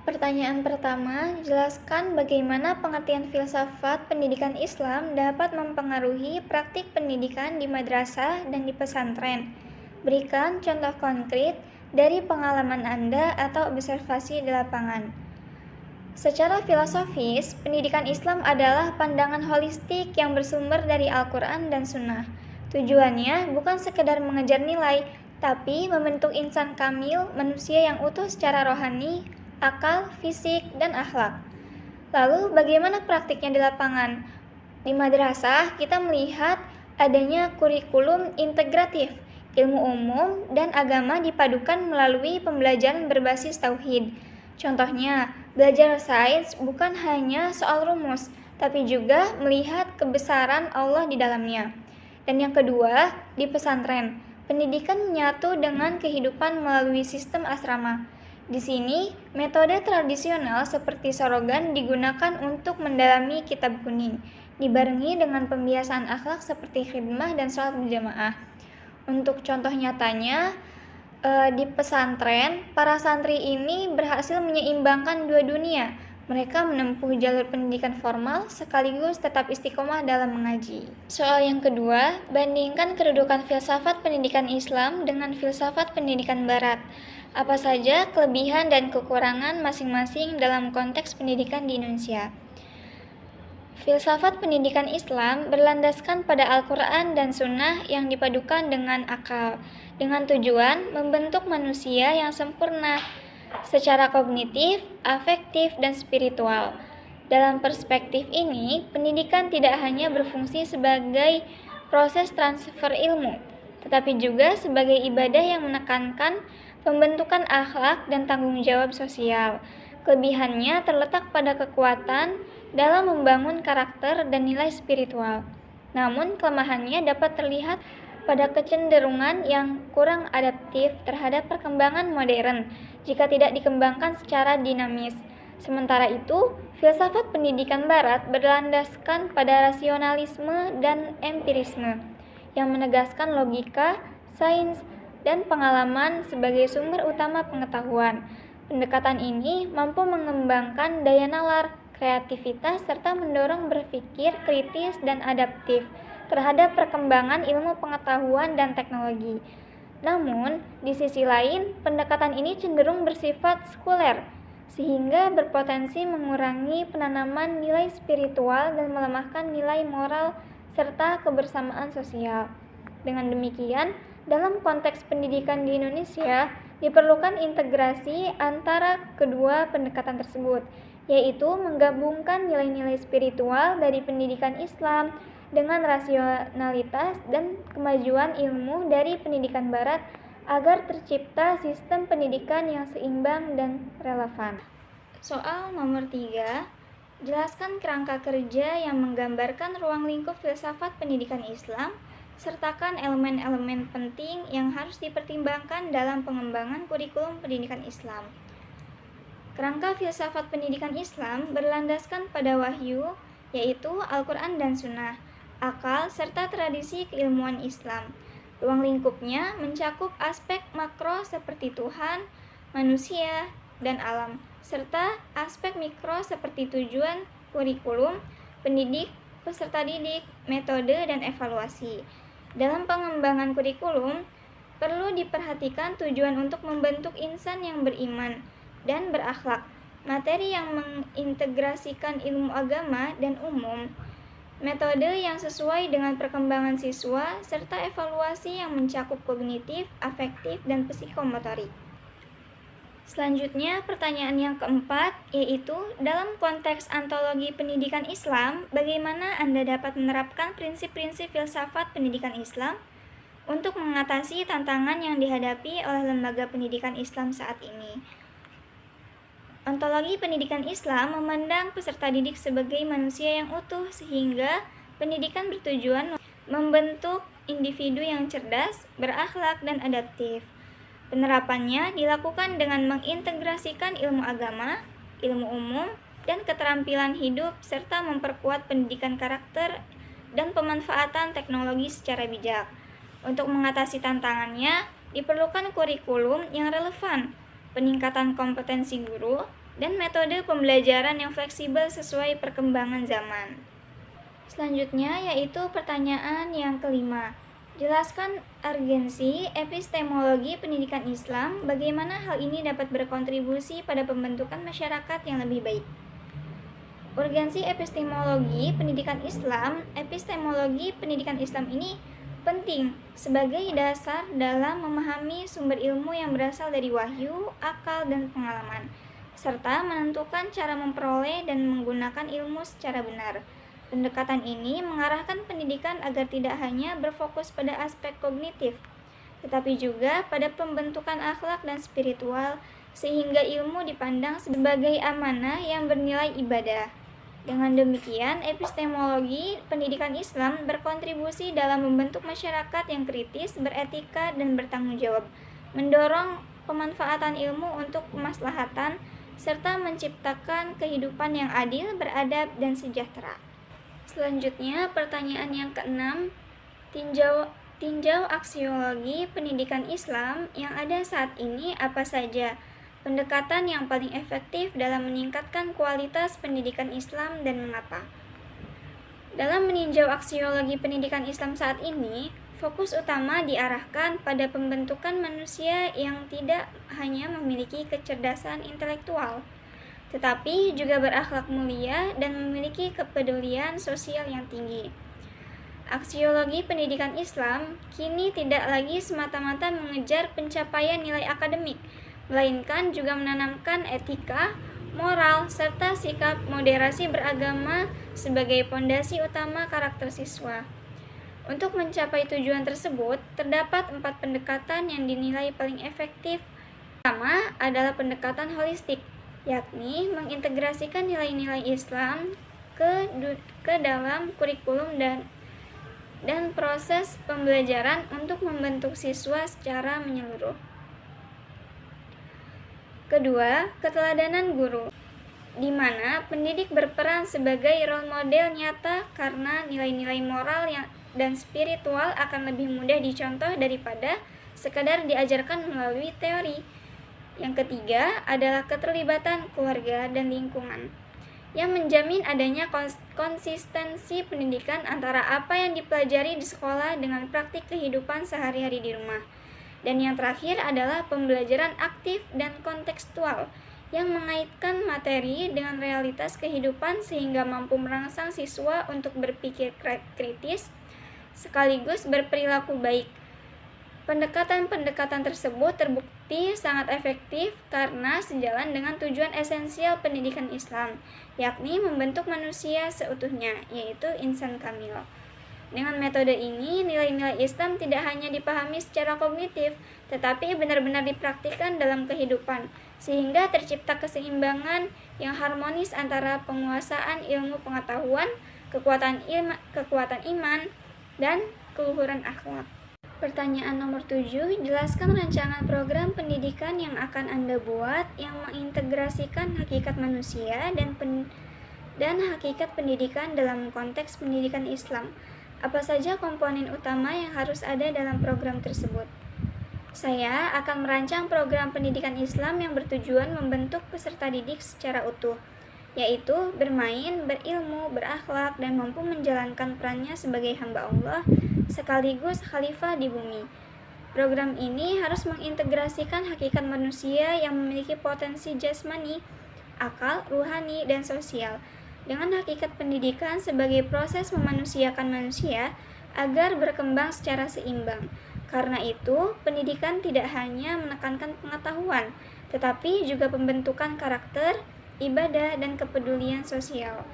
Pertanyaan pertama, jelaskan bagaimana pengertian filsafat pendidikan Islam dapat mempengaruhi praktik pendidikan di madrasah dan di pesantren. Berikan contoh konkret dari pengalaman Anda atau observasi di lapangan. Secara filosofis, pendidikan Islam adalah pandangan holistik yang bersumber dari Al-Quran dan Sunnah. Tujuannya bukan sekedar mengejar nilai, tapi membentuk insan kamil, manusia yang utuh secara rohani, akal, fisik, dan akhlak. Lalu bagaimana praktiknya di lapangan? Di madrasah, kita melihat adanya kurikulum integratif, ilmu umum dan agama dipadukan melalui pembelajaran berbasis tauhid. Contohnya, belajar sains bukan hanya soal rumus, tapi juga melihat kebesaran Allah di dalamnya. Dan yang kedua, di pesantren, pendidikan menyatu dengan kehidupan melalui sistem asrama. Di sini, metode tradisional seperti sorogan digunakan untuk mendalami kitab kuning, dibarengi dengan pembiasaan akhlak seperti khidmah dan sholat berjamaah. Untuk contoh nyatanya, di pesantren, para santri ini berhasil menyeimbangkan dua dunia. Mereka menempuh jalur pendidikan formal sekaligus tetap istiqomah dalam mengaji. Soal yang kedua, bandingkan kedudukan filsafat pendidikan Islam dengan filsafat pendidikan Barat. Apa saja kelebihan dan kekurangan masing-masing dalam konteks pendidikan di Indonesia? Filsafat pendidikan Islam berlandaskan pada Al-Quran dan Sunnah yang dipadukan dengan akal, dengan tujuan membentuk manusia yang sempurna secara kognitif, afektif, dan spiritual. Dalam perspektif ini, pendidikan tidak hanya berfungsi sebagai proses transfer ilmu, tetapi juga sebagai ibadah yang menekankan pembentukan akhlak dan tanggung jawab sosial. Kelebihannya terletak pada kekuatan dalam membangun karakter dan nilai spiritual. Namun, kelemahannya dapat terlihat pada kecenderungan yang kurang adaptif terhadap perkembangan modern jika tidak dikembangkan secara dinamis. Sementara itu, filsafat pendidikan Barat berlandaskan pada rasionalisme dan empirisme yang menegaskan logika, sains, dan pengalaman sebagai sumber utama pengetahuan. Pendekatan ini mampu mengembangkan daya nalar, kreativitas, serta mendorong berpikir kritis dan adaptif terhadap perkembangan ilmu pengetahuan dan teknologi. Namun, di sisi lain, pendekatan ini cenderung bersifat sekuler, sehingga berpotensi mengurangi penanaman nilai spiritual dan melemahkan nilai moral serta kebersamaan sosial. Dengan demikian, dalam konteks pendidikan di Indonesia, diperlukan integrasi antara kedua pendekatan tersebut, yaitu menggabungkan nilai-nilai spiritual dari pendidikan Islam dengan rasionalitas dan kemajuan ilmu dari pendidikan Barat agar tercipta sistem pendidikan yang seimbang dan relevan. Soal nomor 3, jelaskan kerangka kerja yang menggambarkan ruang lingkup filsafat pendidikan Islam, sertakan elemen-elemen penting yang harus dipertimbangkan dalam pengembangan kurikulum pendidikan Islam. Kerangka filsafat pendidikan Islam berlandaskan pada wahyu, yaitu Al-Quran dan Sunnah, akal, serta tradisi keilmuan Islam. Ruang lingkupnya mencakup aspek makro seperti Tuhan, manusia, dan alam, serta aspek mikro seperti tujuan, kurikulum, pendidik, peserta didik, metode, dan evaluasi. Dalam pengembangan kurikulum, perlu diperhatikan tujuan untuk membentuk insan yang beriman dan berakhlak, materi yang mengintegrasikan ilmu agama dan umum, metode yang sesuai dengan perkembangan siswa, serta evaluasi yang mencakup kognitif, afektif, dan psikomotorik. Selanjutnya, pertanyaan yang keempat, yaitu dalam konteks antologi pendidikan Islam, bagaimana Anda dapat menerapkan prinsip-prinsip filsafat pendidikan Islam untuk mengatasi tantangan yang dihadapi oleh lembaga pendidikan Islam saat ini? Ontologi pendidikan Islam memandang peserta didik sebagai manusia yang utuh, sehingga pendidikan bertujuan membentuk individu yang cerdas, berakhlak, dan adaptif. Penerapannya dilakukan dengan mengintegrasikan ilmu agama, ilmu umum, dan keterampilan hidup, serta memperkuat pendidikan karakter dan pemanfaatan teknologi secara bijak. Untuk mengatasi tantangannya, diperlukan kurikulum yang relevan, peningkatan kompetensi guru, dan metode pembelajaran yang fleksibel sesuai perkembangan zaman. Selanjutnya yaitu pertanyaan yang kelima. Jelaskan urgensi epistemologi pendidikan Islam, bagaimana hal ini dapat berkontribusi pada pembentukan masyarakat yang lebih baik. Urgensi epistemologi pendidikan Islam ini penting sebagai dasar dalam memahami sumber ilmu yang berasal dari wahyu, akal, dan pengalaman, serta menentukan cara memperoleh dan menggunakan ilmu secara benar. Pendekatan ini mengarahkan pendidikan agar tidak hanya berfokus pada aspek kognitif, tetapi juga pada pembentukan akhlak dan spiritual, sehingga ilmu dipandang sebagai amanah yang bernilai ibadah. Dengan demikian, epistemologi pendidikan Islam berkontribusi dalam membentuk masyarakat yang kritis, beretika, dan bertanggung jawab, mendorong pemanfaatan ilmu untuk kemaslahatan, serta menciptakan kehidupan yang adil, beradab, dan sejahtera. Selanjutnya, pertanyaan yang keenam, tinjau aksiologi pendidikan Islam yang ada saat ini apa saja? Pendekatan yang paling efektif dalam meningkatkan kualitas pendidikan Islam dan mengapa? Dalam meninjau aksiologi pendidikan Islam saat ini, fokus utama diarahkan pada pembentukan manusia yang tidak hanya memiliki kecerdasan intelektual, tetapi juga berakhlak mulia dan memiliki kepedulian sosial yang tinggi. Aksiologi pendidikan Islam kini tidak lagi semata-mata mengejar pencapaian nilai akademik, melainkan juga menanamkan etika, moral, serta sikap moderasi beragama sebagai pondasi utama karakter siswa. Untuk mencapai tujuan tersebut, terdapat 4 pendekatan yang dinilai paling efektif. Pertama adalah pendekatan holistik, yakni mengintegrasikan nilai-nilai Islam ke dalam kurikulum dan proses pembelajaran untuk membentuk siswa secara menyeluruh. Kedua, keteladanan guru, di mana pendidik berperan sebagai role model nyata karena nilai-nilai moral dan spiritual akan lebih mudah dicontoh daripada sekadar diajarkan melalui teori. Yang ketiga adalah keterlibatan keluarga dan lingkungan, yang menjamin adanya konsistensi pendidikan antara apa yang dipelajari di sekolah dengan praktik kehidupan sehari-hari di rumah. Dan yang terakhir adalah pembelajaran aktif dan kontekstual, yang mengaitkan materi dengan realitas kehidupan sehingga mampu merangsang siswa untuk berpikir kritis sekaligus berperilaku baik. Pendekatan-pendekatan tersebut terbukti sangat efektif karena sejalan dengan tujuan esensial pendidikan Islam, yakni membentuk manusia seutuhnya, yaitu insan kamil. Dengan metode ini, nilai-nilai Islam tidak hanya dipahami secara kognitif, tetapi benar-benar dipraktikkan dalam kehidupan, sehingga tercipta keseimbangan yang harmonis antara penguasaan ilmu pengetahuan, kekuatan iman, dan keluhuran akhlak. Pertanyaan nomor 7, jelaskan rancangan program pendidikan yang akan Anda buat yang mengintegrasikan hakikat manusia dan hakikat pendidikan dalam konteks pendidikan Islam. Apa saja komponen utama yang harus ada dalam program tersebut? Saya akan merancang program pendidikan Islam yang bertujuan membentuk peserta didik secara utuh, yaitu bermain, berilmu, berakhlak, dan mampu menjalankan perannya sebagai hamba Allah sekaligus khalifah di bumi. Program ini harus mengintegrasikan hakikat manusia yang memiliki potensi jasmani, akal, ruhani, dan sosial, dengan hakikat pendidikan sebagai proses memanusiakan manusia agar berkembang secara seimbang. Karena itu, pendidikan tidak hanya menekankan pengetahuan, tetapi juga pembentukan karakter, ibadah, dan kepedulian sosial.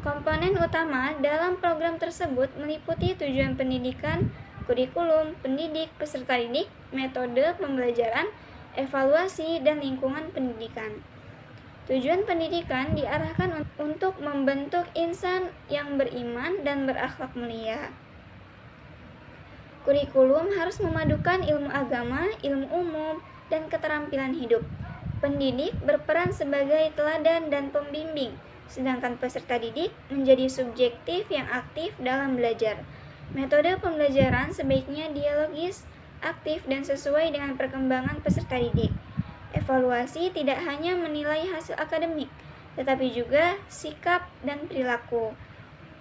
Komponen utama dalam program tersebut meliputi tujuan pendidikan, kurikulum, pendidik, peserta didik, metode pembelajaran, evaluasi, dan lingkungan pendidikan. Tujuan pendidikan diarahkan untuk membentuk insan yang beriman dan berakhlak mulia. Kurikulum harus memadukan ilmu agama, ilmu umum, dan keterampilan hidup. Pendidik berperan sebagai teladan dan pembimbing, sedangkan peserta didik menjadi subjektif yang aktif dalam belajar. Metode pembelajaran sebaiknya dialogis, aktif, dan sesuai dengan perkembangan peserta didik. Evaluasi tidak hanya menilai hasil akademik, tetapi juga sikap dan perilaku.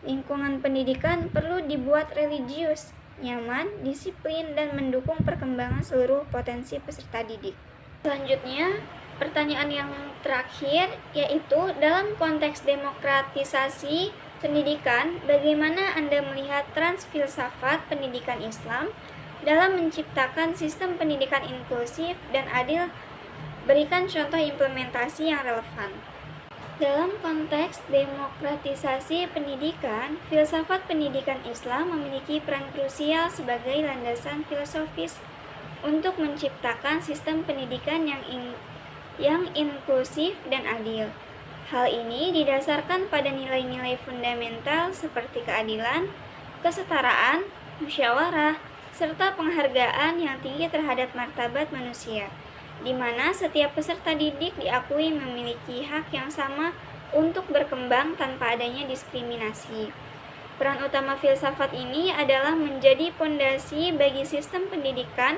Lingkungan pendidikan perlu dibuat religius, nyaman, disiplin, dan mendukung perkembangan seluruh potensi peserta didik. Selanjutnya, pertanyaan yang terakhir yaitu dalam konteks demokratisasi pendidikan, bagaimana Anda melihat transfilsafat pendidikan Islam dalam menciptakan sistem pendidikan inklusif dan adil? Berikan contoh implementasi yang relevan. Dalam konteks demokratisasi pendidikan, filsafat pendidikan Islam memiliki peran krusial sebagai landasan filosofis untuk menciptakan sistem pendidikan yang inklusif dan adil. Hal ini didasarkan pada nilai-nilai fundamental seperti keadilan, kesetaraan, musyawarah, serta penghargaan yang tinggi terhadap martabat manusia, di mana setiap peserta didik diakui memiliki hak yang sama untuk berkembang tanpa adanya diskriminasi. Peran utama filsafat ini adalah menjadi pondasi bagi sistem pendidikan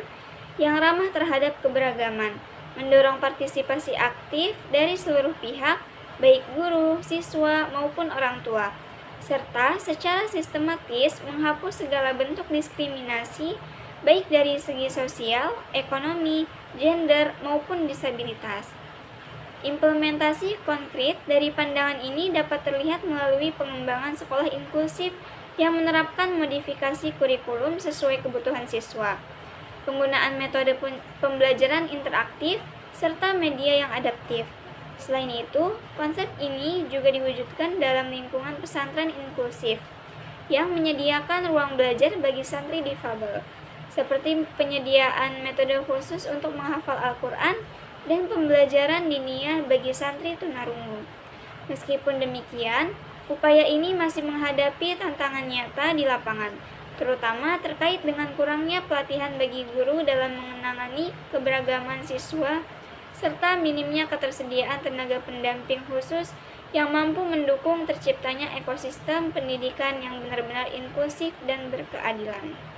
yang ramah terhadap keberagaman, mendorong partisipasi aktif dari seluruh pihak, baik guru, siswa, maupun orang tua, serta secara sistematis menghapus segala bentuk diskriminasi baik dari segi sosial, ekonomi, gender, maupun disabilitas. Implementasi konkret dari pandangan ini dapat terlihat melalui pengembangan sekolah inklusif yang menerapkan modifikasi kurikulum sesuai kebutuhan siswa, penggunaan metode pembelajaran interaktif, serta media yang adaptif. Selain itu, konsep ini juga diwujudkan dalam lingkungan pesantren inklusif yang menyediakan ruang belajar bagi santri difabel, seperti penyediaan metode khusus untuk menghafal Al-Quran dan pembelajaran diniyah bagi santri tunarungu. Meskipun demikian, upaya ini masih menghadapi tantangan nyata di lapangan, terutama terkait dengan kurangnya pelatihan bagi guru dalam menangani keberagaman siswa, serta minimnya ketersediaan tenaga pendamping khusus yang mampu mendukung terciptanya ekosistem pendidikan yang benar-benar inklusif dan berkeadilan.